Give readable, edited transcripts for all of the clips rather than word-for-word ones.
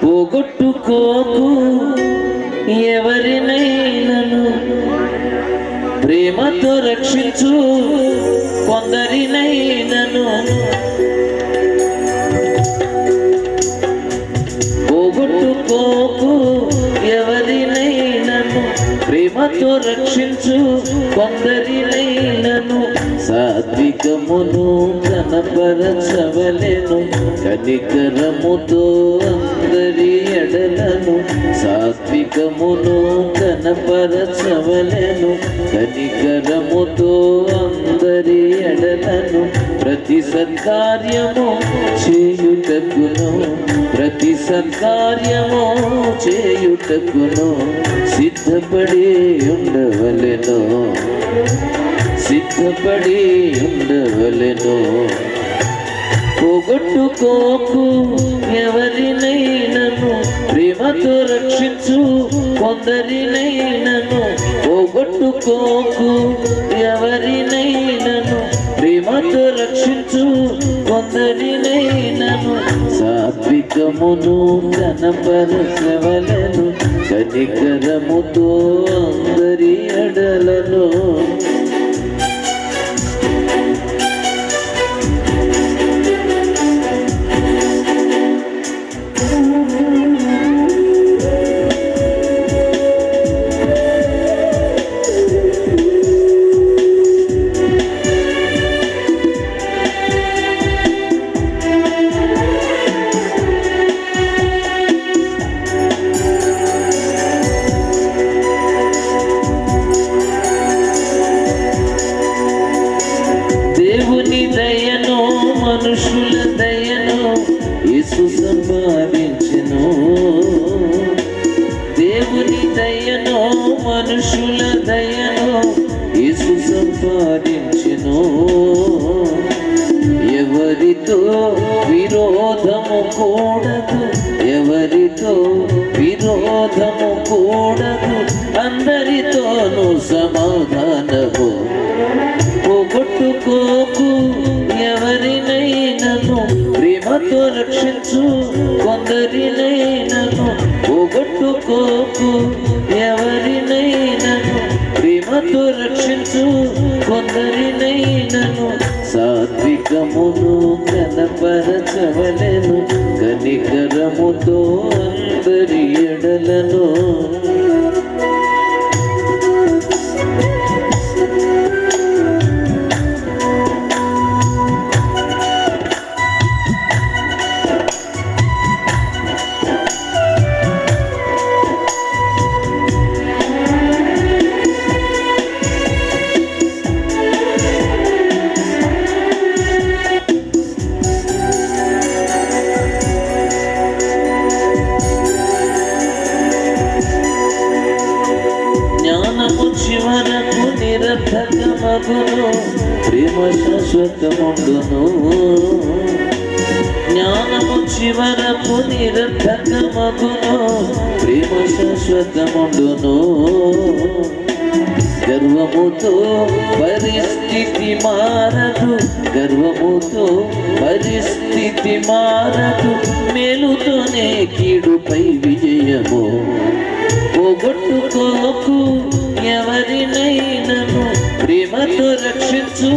పోగొట్టుకోకు ఎవరినైనను, ప్రేమతో రక్షించు కొందరినైనను. పోగొట్టుకోకు ఎవరినైనను, ప్రేమతో రక్షించు కొందరినైనను. సాత్వికమును కనపరచవలెను, కనికరముతో అందరి ఎడలను. సాత్వికమును కనపరచవలెను, కనికరముతో అందరి ఎడలను. ప్రతి సత్కార్యము చేయుటకును, ప్రతి సత్కార్యము చేయుటకును సిద్ధపడి ఉండవలెను, సిద్ధపడి ఉండవలెను. పోగొట్టుకోకు ఎవరినైనను, ప్రేమతో రక్షించు కొందరినైనను. పోగొట్టుకోకు ఎవరినైనను, ప్రేమతో రక్షించు కొందరినైనను. సాత్వికమును కనపరచవలెను, కనికరముతో అందరి ఎడలను. దయను మనుషుల దయను యేసు సంపాదించెను. దేవుని దయను మనుషుల దయను యేసు సంపాదించెను. ఎవరితో విరోధము కూడదు, ఎవరితో విరోధము కూడదు, అందరితోనూ సమాధానము. పోగొట్టుకోకు ఎవరినైనను, ప్రేమతో రక్షించు కొందరినైనను. పోగొట్టుకోకు ఎవరినైనను, ప్రేమతో రక్షించు కొందరినైనను. సాత్వికమును కనపరచవలెను, కనికరముతో అందరి ఎడలను. చివరకు నిరర్థకమగును, ప్రేమ శాశ్వతముండును. జ్ఞానము చివరకు నిరర్థకమగును, ప్రేమ శాశ్వతముండును. గర్వముతో పరిస్థితి మారదు, గర్వముతో పరిస్థితి మారదు, మేలుతోనే కీడుపై విజయము. పోగొట్టుకోకు ఎవరినైనను, ప్రేమతో రక్షించు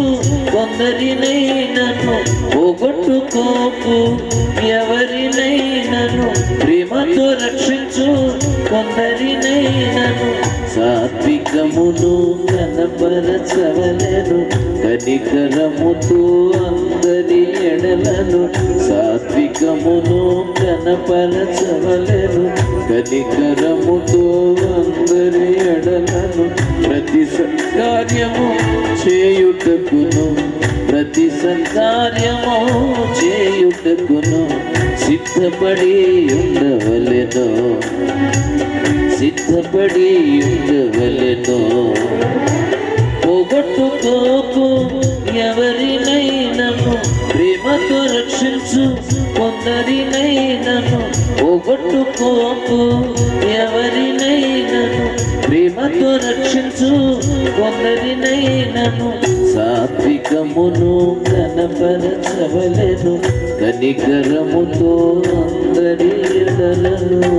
కొందరినైనను. పోగొట్టుకోకు ఎవరినైనను, ప్రేమతో రక్షించు కొందరినైనను. సాత్వికమును కనపరచవలెను, కనికరముతో అందరి ఎడలను. సాత్వికమును కనపరచవలెను, కనికరముతో అందరి ఎడలను. ప్రతి సత్కార్యము చేయుటకును, ప్రతి సత్కార్యము చేయుటకును సిద్ధపడి ఉండవలెను, సిద్ధపడి ఉండవలెను. పోగొట్టుకోకు ఎవరినైనను, ప్రేమతో రక్షించు కొందరినైనను. పోగొట్టుకోకు ఎవరినైనను, ప్రేమతో రక్షించు కొందరినైనను. సాత్వికమును కనపరచవలెను కనికరముతో అందరి ఎడలను